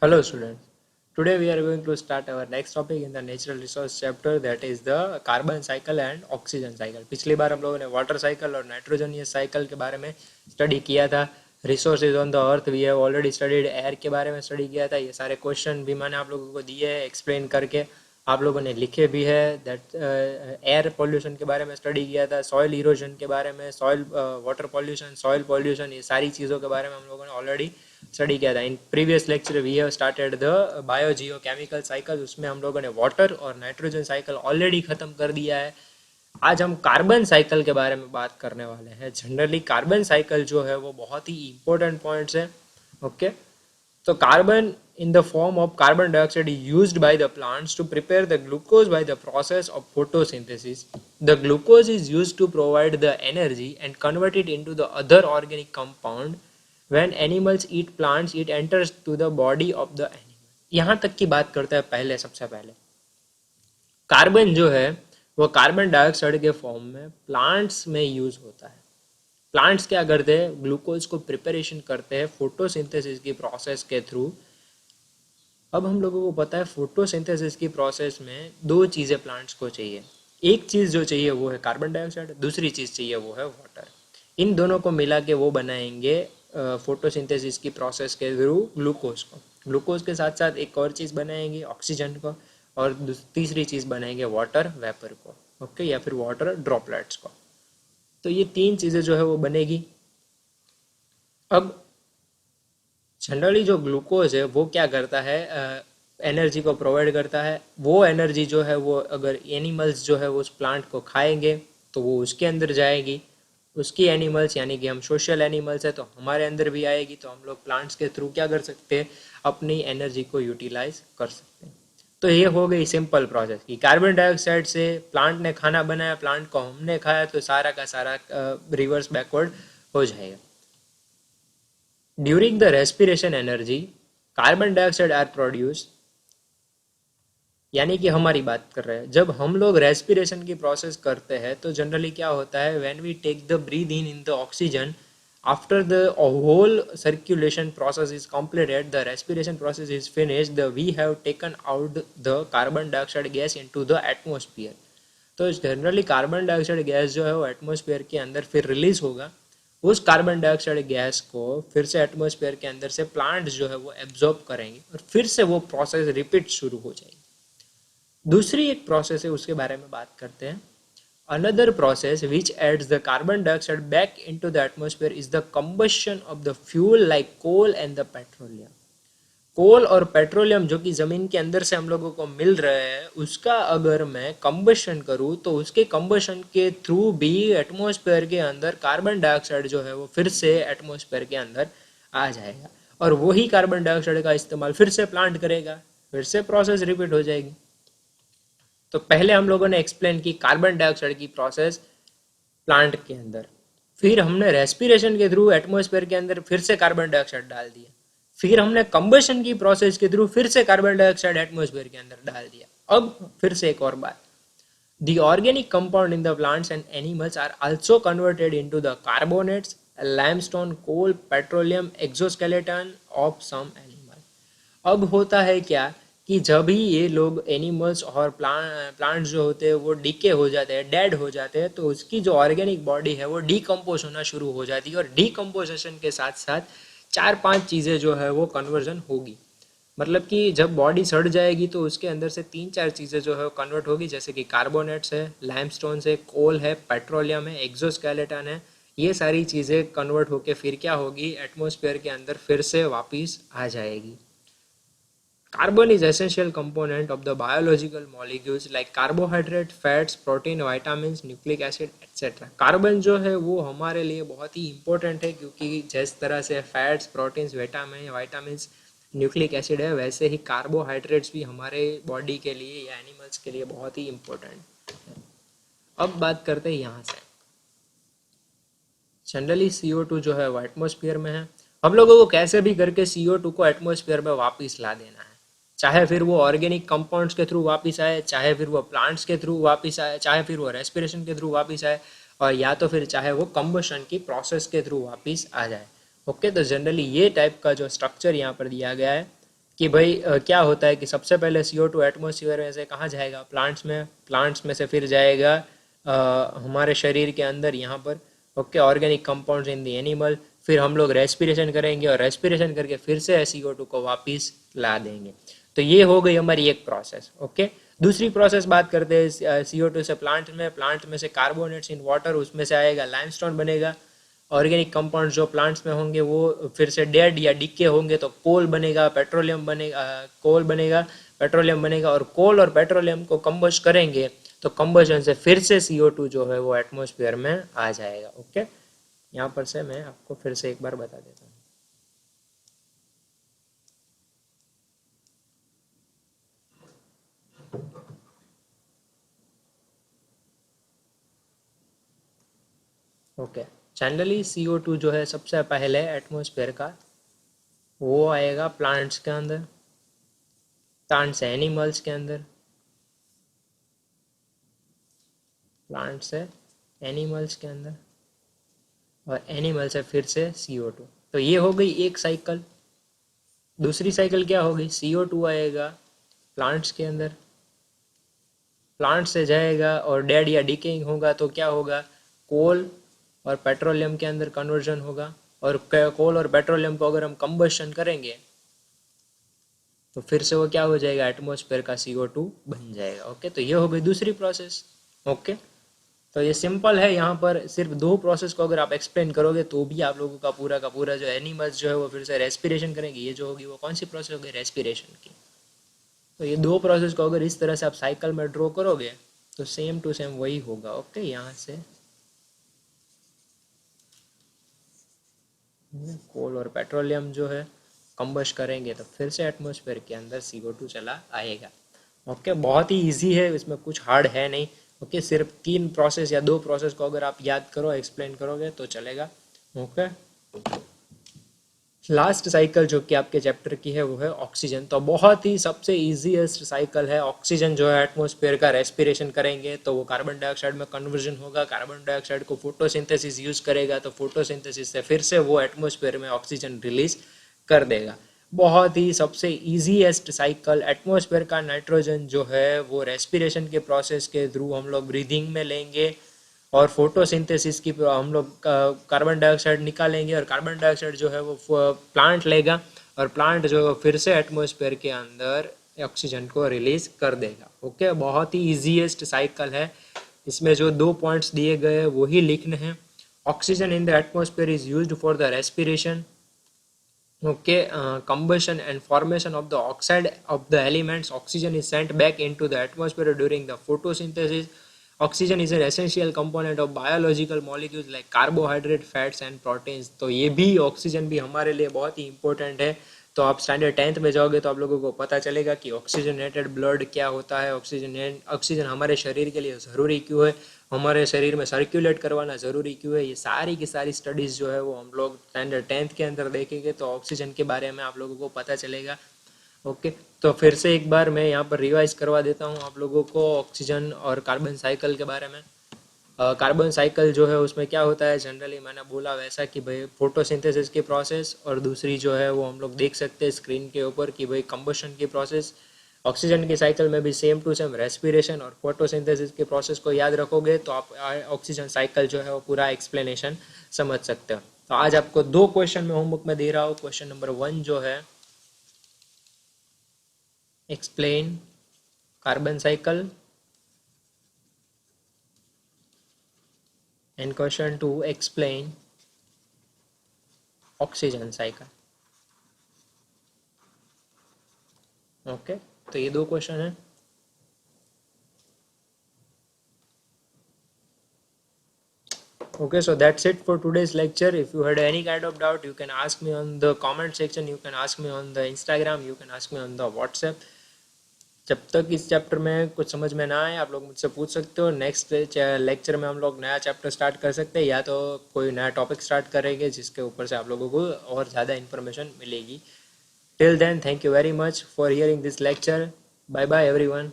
Hello students. Today we are going to start our next topic in the natural resource chapter, that is the carbon cycle and oxygen cycle. पिछली बार हम लोगों ने water cycle और nitrogenous cycle के बारे में study किया था. Resources on the earth we have already studied. Air के बारे में स्टडी किया था. ये सारे क्वेश्चन भी मैंने आप लोगों को दिए हैं एक्सप्लेन करके, आप लोगों ने लिखे भी है. दैट एयर पोल्यूशन के बारे में स्टडी किया था, सॉइल इरोजन के बारे में, soil water pollution, soil pollution, ये सारी चीज़ों के बारे में हम लोगों ने ऑलरेडी स्टडी किया था. In previous lecture we have started the biogeochemical cycle. उसमें हम लोगों ने वाटर और नाइट्रोजन साइकिल ऑलरेडी खत्म कर दिया है. आज हम कार्बन साइकिल के बारे में बात करने वाले हैं. जनरली कार्बन साइकिल जो है वो बहुत ही इंपॉर्टेंट पॉइंट्स है. Okay, so carbon in the form of carbon dioxide is used by the plants to prepare the glucose by the process of photosynthesis. The glucose is used to provide the energy and convert it into the other organic compound. When animals eat plants, it enters to the body of the animal. यहाँ तक की बात करते हैं. पहले सबसे पहले carbon जो है वो कार्बन डाइऑक्साइड के फॉर्म में प्लांट्स में यूज होता है. प्लांट्स क्या करते हैं, ग्लूकोज को प्रिपरेशन करते हैं फोटोसिंथेसिस की प्रोसेस के थ्रू. अब हम लोगों को पता है फोटोसिंथेसिस की प्रोसेस में दो चीज़ें प्लांट्स को चाहिए. एक चीज़ जो चाहिए वो है कार्बन डाइऑक्साइड, दूसरी चीज़ चाहिए वो है वाटर. इन दोनों को मिला के वो बनाएंगे फोटोसिंथेसिस की प्रोसेस के थ्रू ग्लूकोज को. ग्लूकोज के साथ साथ एक और चीज़ बनाएंगे ऑक्सीजन को, और तीसरी चीज़ बनाएंगे वाटर वेपर को. ओके, या फिर वाटर ड्रॉपलेट्स को. तो ये तीन चीज़ें जो है वो बनेगी. अब जनरली जो ग्लूकोज है वो क्या करता है, एनर्जी को प्रोवाइड करता है. वो एनर्जी जो है वो अगर एनिमल्स जो है वो उस प्लांट को खाएंगे तो वो उसके अंदर जाएगी. उसकी एनिमल्स यानी कि हम सोशल एनिमल्स है तो हमारे अंदर भी आएगी. तो हम लोग प्लांट्स के थ्रू क्या कर सकते हैं, अपनी एनर्जी को यूटिलाइज कर सकते हैं. तो ये हो गई सिंपल प्रोसेस कि कार्बन डाइऑक्साइड से प्लांट ने खाना बनाया, प्लांट को हमने खाया, तो सारा का सारा रिवर्स बैकवर्ड हो जाएगा. During the respiration energy carbon dioxide are produce, यानी कि हमारी बात कर रहे हैं जब हम लोग रेस्पिरेशन की प्रोसेस करते हैं तो जनरली क्या होता है, when we take the breath in the oxygen, after the whole circulation process is completed, the respiration process is finished, we have taken out the carbon dioxide gas into the atmosphere. तो generally carbon dioxide gas जो है वो atmosphere के अंदर फिर release होगा. उस carbon dioxide gas को फिर से एटमॉस्फेयर के अंदर से प्लांट जो है वो एब्जॉर्ब करेंगे और फिर से वो प्रोसेस रिपीट शुरू हो जाएगी. दूसरी एक प्रोसेस है उसके बारे में बात करते हैं. Another process which adds the carbon dioxide back into the atmosphere is the combustion of the fuel like coal and the petroleum. कोल और पेट्रोलियम जो कि ज़मीन के अंदर से हम लोगों को मिल रहे हैं, उसका अगर मैं कंबशन करूँ तो उसके कंबशन के थ्रू भी एटमॉस्फेयर के अंदर कार्बन डाइऑक्साइड जो है वो फिर से एटमॉस्फेयर के अंदर आ जाएगा. और वही कार्बन डाइऑक्साइड का इस्तेमाल फिर से प्लांट करेगा, फिर से प्रोसेस रिपीट हो जाएगी. तो पहले हम लोगों ने एक्सप्लेन की कार्बन डाइऑक्साइड की प्रोसेस प्लांट के अंदर, फिर हमने रेस्पिरेशन के थ्रू एटमॉस्फेयर के अंदर फिर से कार्बन डाइऑक्साइड डाल दिया, फिर हमने कंबशन की प्रोसेस के थ्रू फिर से कार्बन डाइऑक्साइड एटमॉस्फेयर के अंदर डाल दिया. अब फिर से एक और बात, the organic compound in the plants and animals are also converted into the carbonates, limestone, coal, petroleum, exoskeleton of some animal. अब होता है क्या कि जब भी ये लोग एनिमल्स और प्लांट्स जो होते हैं वो डीके हो जाते हैं, डेड हो जाते हैं, तो उसकी जो ऑर्गेनिक बॉडी है वो डीकम्पोज होना शुरू हो जाती है. और डीकम्पोजिशन के साथ साथ 4-5 चीज़ें जो है वो कन्वर्जन होगी. मतलब कि जब बॉडी सड़ जाएगी तो उसके अंदर से 3-4 चीज़ें जो है वो कन्वर्ट होगी, जैसे कि कार्बोनेट्स है, लाइमस्टोन है, कोल है, पेट्रोलियम है, एक्सोस्केलेटन है. ये सारी चीज़ें कन्वर्ट होकर फिर क्या होगी, एटमॉस्फेयर के अंदर फिर से वापस आ जाएगी. Carbon is essential component of the biological molecules like carbohydrate, fats, protein, vitamins, nucleic acid, etc. Carbon जो है वो हमारे लिए बहुत ही इम्पोर्टेंट है, क्योंकि जिस तरह से fats, proteins, vitamins, nucleic acid है, वैसे ही कार्बोहाइड्रेट्स भी हमारे बॉडी के लिए या एनिमल्स के लिए बहुत ही इम्पोर्टेंट है. अब बात करते हैं यहाँ से. जनरली CO2 जो है वो एटमॉस्फेयर में है. हम लोगों को कैसे भी करके CO2 को एटमॉस्फेयर में वापस ला देना है, चाहे फिर वो ऑर्गेनिक कंपाउंड्स के थ्रू वापस आए, चाहे फिर वो प्लांट्स के थ्रू वापस आए, चाहे फिर वो रेस्पिरेशन के थ्रू वापस आए, और या तो फिर चाहे वो कंबशन की प्रोसेस के थ्रू वापस आ जाए. ओके, तो जनरली ये टाइप का जो स्ट्रक्चर यहाँ पर दिया गया है कि भाई क्या होता है कि सबसे पहले CO2 एटमॉस्फेयर में से कहाँ जाएगा, प्लांट्स में से फिर जाएगा हमारे शरीर के अंदर यहाँ पर, okay, organic compounds in the animal, फिर हम लोग रेस्पिरेशन करेंगे और रेस्पिरेशन करके फिर से CO2 को वापस ला देंगे। तो ये हो गई हमारी एक प्रोसेस, ओके। दूसरी प्रोसेस बात करते हैं CO2 से प्लांट में से कार्बोनेट्स इन वाटर, उसमें से आएगा लाइमस्टोन बनेगा। ऑर्गेनिक कंपाउंड जो प्लांट्स में होंगे वो फिर से डेड या डिके होंगे तो पेट्रोलियम बनेगा और कोल और पेट्रोलियम को कंबस्ट करेंगे तो कंबशन से फिर से CO2 जो है वो एटमॉस्फेयर में आ जाएगा, ओके। यहाँ पर से मैं आपको फिर से एक बार बता देता हूँ। ओके, जनरली CO2 जो है सबसे पहले एटमॉस्फेयर का वो आएगा प्लांट्स के अंदर, प्लांट्स एनिमल्स के अंदर, प्लांट्स है एनिमल्स के अंदर, और एनिमल से फिर से CO2। तो ये हो गई एक साइकिल। दूसरी साइकिल क्या होगी, CO2 आएगा प्लांट्स के अंदर, प्लांट से जाएगा और डेड या डिकेइंग होगा तो क्या होगा, कोल और पेट्रोलियम के अंदर कन्वर्जन होगा, और कोल और पेट्रोलियम को अगर हम कंबशन करेंगे तो फिर से वो क्या हो जाएगा, एटमॉस्फेयर का CO2 बन जाएगा, ओके। तो ये हो गई दूसरी प्रोसेस, ओके। तो ये सिंपल है, यहाँ पर सिर्फ दो प्रोसेस को अगर आप एक्सप्लेन करोगे तो भी आप लोगों का पूरा जो एनिमल्स जो है वो फिर से रेस्पिरेशन करेंगे। ये जो होगी वो कौन सी प्रोसेस होगी, रेस्पिरेशन की। तो ये दो प्रोसेस को अगर इस तरह से आप साइकिल में ड्रॉ करोगे तो सेम टू सेम वही होगा, ओके। यहाँ से कोल और पेट्रोलियम जो है कंबस्ट करेंगे तो फिर से एटमॉस्फेयर के अंदर CO2 चला आएगा, ओके। बहुत ही इजी है, इसमें कुछ हार्ड है नहीं, ओके। सिर्फ तीन प्रोसेस या दो प्रोसेस को अगर आप याद करो, एक्सप्लेन करोगे तो चलेगा, ओके। लास्ट साइकिल जो कि आपके चैप्टर की है वो है ऑक्सीजन। तो बहुत ही सबसे इजीएस्ट साइकिल है ऑक्सीजन जो है, एटमॉस्फेयर का रेस्पिरेशन करेंगे तो वो कार्बन डाइऑक्साइड में कन्वर्जन होगा, कार्बन डाइऑक्साइड को फोटोसिंथेसिस यूज करेगा तो फोटोसिंथेसिस से फिर से वो एटमॉस्फेयर में ऑक्सीजन रिलीज कर देगा। बहुत ही सबसे इजीएस्ट साइकिल, एटमॉस्फेयर का नाइट्रोजन जो है वो रेस्पिरेशन के प्रोसेस के थ्रू हम लोग ब्रीदिंग में लेंगे और फोटोसिंथेसिस की हम लोग कार्बन डाइऑक्साइड निकालेंगे और कार्बन डाइऑक्साइड जो है वो प्लांट लेगा और प्लांट जो फिर से एटमॉस्फेयर के अंदर ऑक्सीजन को रिलीज कर देगा, ओके। बहुत ही इजीएस्ट साइकिल है, इसमें जो दो पॉइंट्स दिए गए हैं वही लिखने हैं। Oxygen in the atmosphere is used for the respiration, okay, combustion and formation of the oxide of the elements. Oxygen is sent back into the atmosphere during the photosynthesis. Oxygen is an essential component of biological molecules like carbohydrate, fats and proteins. तो ये भी oxygen भी हमारे लिए बहुत ही important है। तो आप स्टैंडर्ड 10th में जाओगे तो आप लोगों को पता चलेगा कि ऑक्सीजनेटेड ब्लड क्या होता है, ऑक्सीजन हमारे शरीर के लिए ज़रूरी क्यों है, हमारे शरीर में सर्कुलेट करवाना ज़रूरी क्यों है। ये सारी की सारी स्टडीज़ जो है वो हम लोग स्टैंडर्ड 10th के अंदर देखेंगे तो ऑक्सीजन के बारे में आप लोगों को पता चलेगा, ओके। तो फिर से एक बार मैं यहाँ पर रिवाइज करवा देता हूँ आप लोगों को ऑक्सीजन और कार्बन साइकिल के बारे में। कार्बन साइकिल जो है उसमें क्या होता है, जनरली मैंने बोला वैसा कि भाई फोटोसिंथेसिस की प्रोसेस, और दूसरी जो है वो हम लोग देख सकते हैं स्क्रीन के ऊपर कि भाई कंबशन की प्रोसेस। ऑक्सीजन की साइकिल में भी सेम टू सेम रेस्पिरेशन और फोटोसिंथेसिस के प्रोसेस को याद रखोगे तो आप ऑक्सीजन साइकिल जो है वो पूरा एक्सप्लेनेशन समझ सकते हो। तो आज आपको दो क्वेश्चन में होमवर्क में दे रहा हूँ। क्वेश्चन नंबर 1 जो है explain carbon cycle, and question 2 explain oxygen cycle, okay. तो ये दो क्वेश्चन है। Okay, so that's it for today's lecture. If you had any kind of doubt, you can ask me on the comment section, you can ask me on the Instagram, you can ask me on the WhatsApp. जब तक इस chapter में कुछ समझ में ना आए आप लोग मुझसे पूछ सकते हो। नेक्स्ट लेक्चर में हम लोग नया चैप्टर स्टार्ट कर सकते हैं या तो कोई नया टॉपिक स्टार्ट करेंगे जिसके ऊपर से आप लोगों को और ज़्यादा इन्फॉर्मेशन मिलेगी। Till then, thank you very much for hearing this lecture. Bye bye everyone.